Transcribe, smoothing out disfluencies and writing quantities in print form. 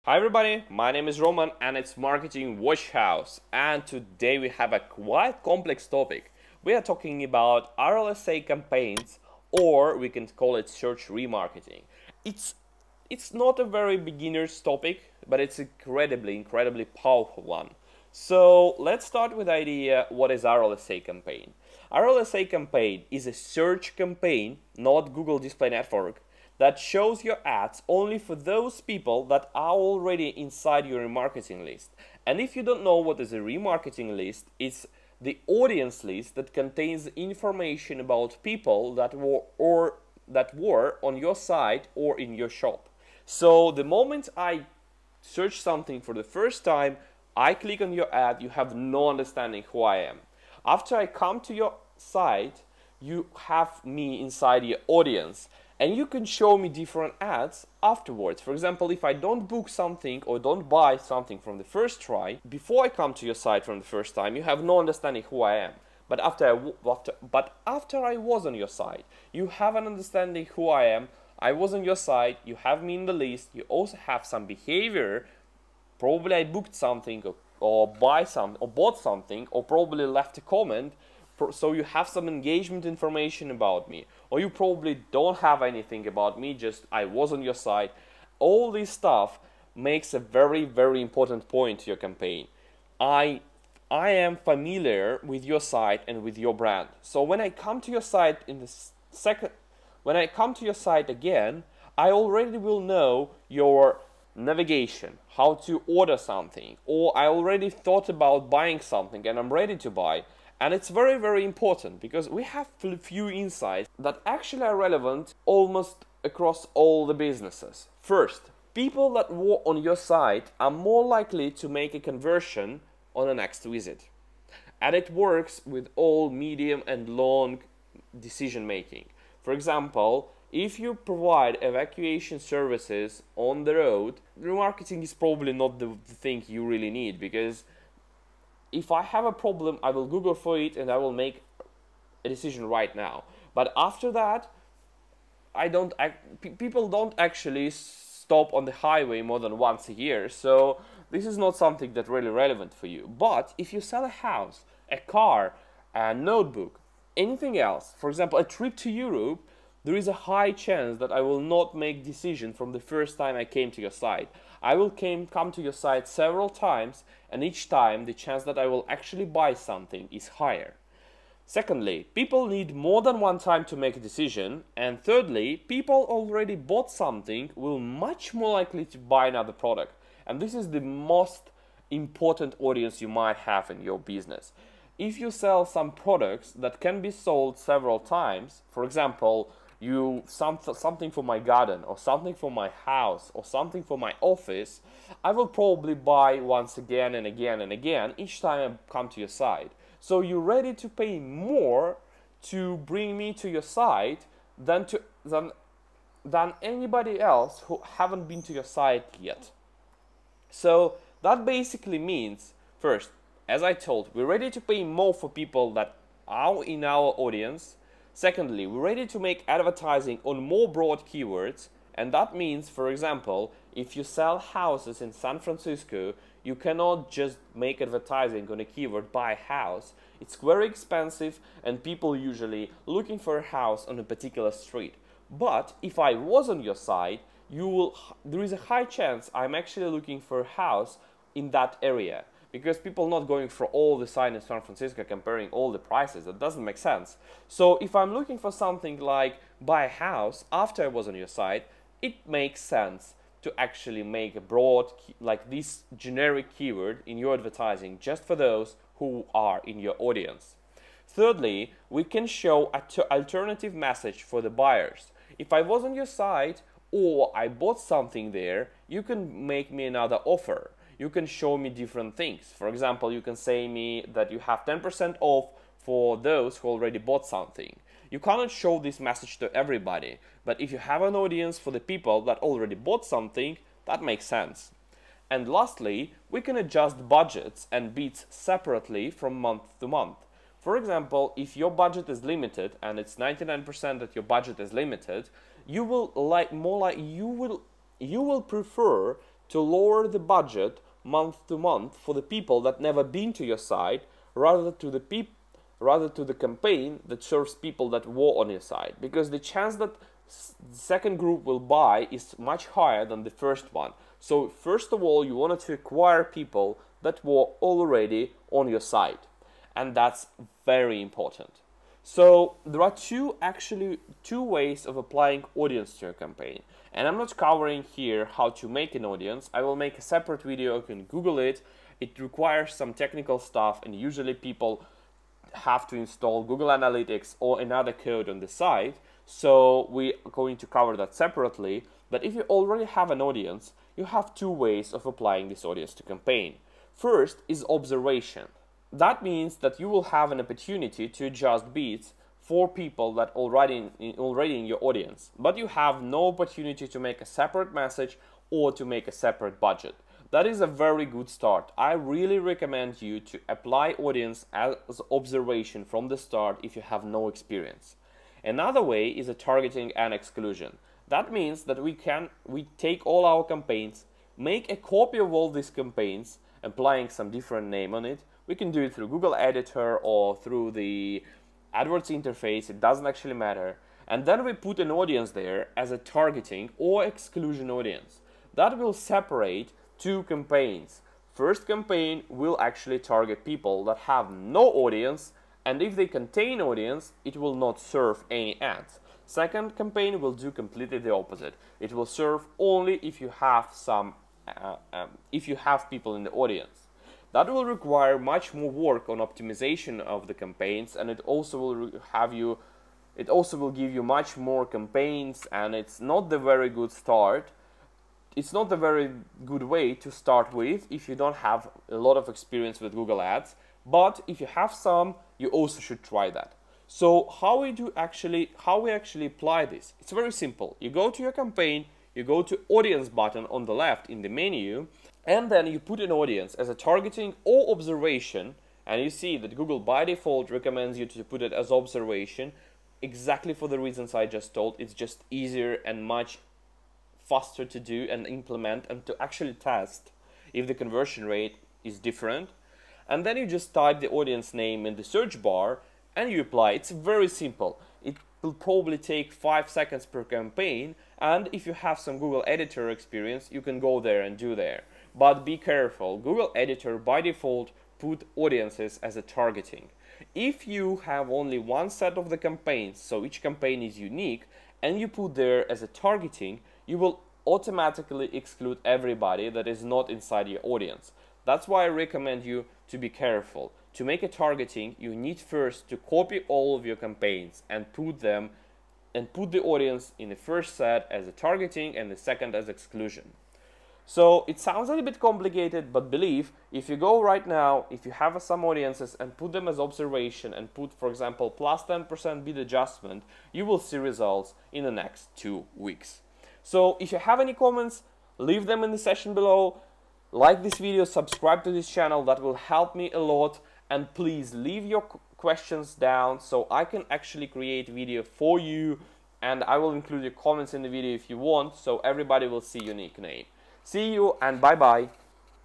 Hi everybody, my name is Roman and it's Marketing Watch House, and today we have a quite complex topic. We are talking about RLSA campaigns, or we can call it search remarketing. It's not a very beginner's topic, but it's incredibly powerful one. So let's start with the idea, what is RLSA campaign? RLSA campaign is a search campaign, not Google Display Network, that shows your ads only for those people that are already inside your remarketing list. And if you don't know what is a remarketing list, it's the audience list that contains information about people that were on your site or in your shop. So the moment I search something for the first time, I click on your ad, you have no understanding who I am. After I come to your site, you have me inside your audience, and you can show me different ads afterwards. For example, if I don't book something or don't buy something from the first try, before I come to your site from the first time, you have no understanding who I am. But after I was on your site, you have an understanding who I am. I was on your site, you have me in the list, you also have some behavior. Probably I booked something or bought something, or probably left a comment. So you have some engagement information about me, or you probably don't have anything about me, just I was on your site. All this stuff makes a very important point to your campaign. I am familiar with your site and with your brand. So when I come to your site when I come to your site again, I already will know your navigation, how to order something, or I already thought about buying something and I'm ready to buy. And it's very important, because we have few insights that actually are relevant almost across all the businesses. First, people that were on your site are more likely to make a conversion on the next visit. And it works with all medium and long decision making. For example, if you provide evacuation services on the road, remarketing is probably not the thing you really need, because if I have a problem, I will Google for it and I will make a decision right now. But after that, people don't actually stop on the highway more than once a year. So this is not something that's really relevant for you. But if you sell a house, a car, a notebook, anything else, for example, a trip to Europe, there is a high chance that I will not make decision from the first time I came to your site. I will come to your site several times, and each time the chance that I will actually buy something is higher. Secondly, people need more than one time to make a decision. And thirdly, people already bought something will much more likely to buy another product. And this is the most important audience you might have in your business. If you sell some products that can be sold several times, for example, something for my garden, or something for my house, or something for my office, I will probably buy once again and again each time I come to your site. So you're ready to pay more to bring me to your site than anybody else who haven't been to your site yet. So that basically means, first, as I told, we're ready to pay more for people that are in our audience. Secondly, we're ready to make advertising on more broad keywords, and that means, for example, if you sell houses in San Francisco, you cannot just make advertising on a keyword buy house. It's very expensive, and people usually looking for a house on a particular street. But if I was on your site, there is a high chance I'm actually looking for a house in that area. Because people are not going for all the signs in San Francisco comparing all the prices. That doesn't make sense. So if I'm looking for something like buy a house after I was on your site, it makes sense to actually make a broad, like this generic keyword in your advertising just for those who are in your audience. Thirdly, we can show an alternative message for the buyers. If I was on your site or I bought something there, you can make me another offer. You can show me different things. For example, you can say me that you have 10% off for those who already bought something. You cannot show this message to everybody, but if you have an audience for the people that already bought something, that makes sense. And lastly, we can adjust budgets and bids separately from month to month. For example, if your budget is limited, and it's 99% that your budget is limited, you will prefer to lower the budget month to month for the people that never been to your site, rather to the campaign that serves people that were on your site, because the chance that the second group will buy is much higher than the first one. So first of all, you wanted to acquire people that were already on your site, and that's very important. So there are two ways of applying audience to your campaign, and I'm not covering here how to make an audience. I will make a separate video. You can Google it. It requires some technical stuff, and usually people have to install Google Analytics or another code on the site. So we are going to cover that separately. But if you already have an audience, you have two ways of applying this audience to campaign. First is observation. That means that you will have an opportunity to adjust bids for people that already in your audience, but you have no opportunity to make a separate message or to make a separate budget. That is a very good start. I really recommend you to apply audience as observation from the start if you have no experience. Another way is a targeting and exclusion. That means that we take all our campaigns, make a copy of all these campaigns, applying some different name on it. We can do it through Google Editor or through the AdWords interface, it doesn't actually matter. And then we put an audience there as a targeting or exclusion audience. That will separate two campaigns. First campaign will actually target people that have no audience, and if they contain audience, it will not serve any ads. Second campaign will do completely the opposite. It will serve only if you have people in the audience. That will require much more work on optimization of the campaigns, and it also will give you much more campaigns, and it's not the very good start. It's not the very good way to start with if you don't have a lot of experience with Google Ads, but if you have some, you also should try that. So how we actually apply this? It's very simple. You go to your campaign, you go to audience button on the left in the menu, and then you put an audience as a targeting or observation, and you see that Google by default recommends you to put it as observation exactly for the reasons I just told. It's just easier and much faster to do and implement and to actually test if the conversion rate is different. And then you just type the audience name in the search bar and you apply. It's very simple. It will probably take 5 seconds per campaign, and if you have some Google Editor experience, you can go there and do there. But be careful, Google Editor by default put audiences as a targeting. If you have only one set of the campaigns, so each campaign is unique, and you put there as a targeting, you will automatically exclude everybody that is not inside your audience. That's why I recommend you to be careful. To make a targeting, you need first to copy all of your campaigns and put the audience in the first set as a targeting and the second as exclusion. So it sounds a little bit complicated, but believe, if you go right now, if you have some audiences and put them as observation and put, for example, plus 10% bid adjustment, you will see results in the next 2 weeks. So if you have any comments, leave them in the section below. Like this video, subscribe to this channel, that will help me a lot. And please leave your questions down so I can actually create video for you, and I will include your comments in the video if you want, so everybody will see your unique name. See you and bye bye.